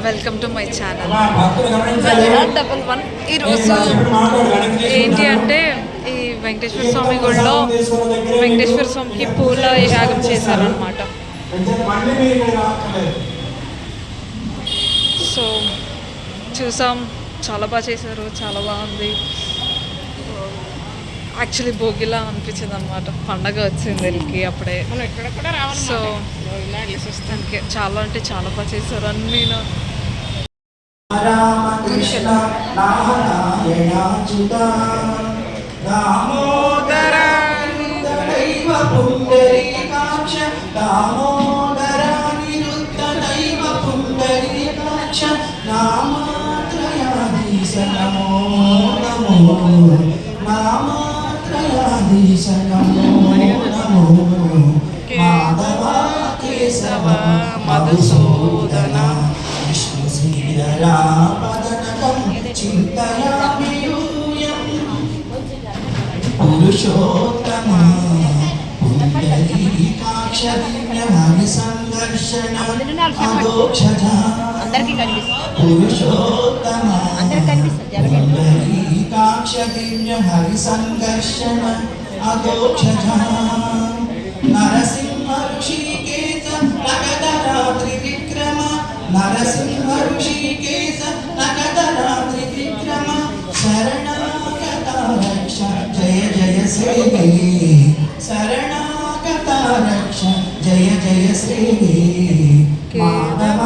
Welcome to my channel .1 ఈరోజు ఏంటి అంటే ఈ వెంకటేశ్వర స్వామి గుడిలో వెంకటేశ్వర స్వామికి పూల యాగం చేశారనమాట. సో చూసాం, చాలా బాగా చేశారు, చాలా బాగుంది. యాక్చువల్లీ భోగిలా అనిపించింది అనమాట. పండగ వచ్చింది వీళ్ళకి అప్పుడే. సో దానికి చాలా అంటే చాలా బాగా చేశారు అన్నీ. మధుసూదన విష్ణు శ్రీధరాపదనకం చింతయామి యూయం పురుషోత్తమ పుండరీకాక్ష హరి సంఘర్షణ అదోక్షజ పురుషోత్తమ పుండరీకాక్ష హరి సంఘర్షణ అదోక్షజ నరసింహ ఋషికేశ నగదరాత్రి విక్రమ నరసింహ ఋషికేశ నగదరాత్రి విక్రమ శరణాగత రక్ష జయ జయ శ్రీ శరణాగత రక్ష జయ జయ శ్రీ మాధవ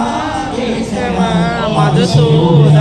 కేశవ మధుసూదన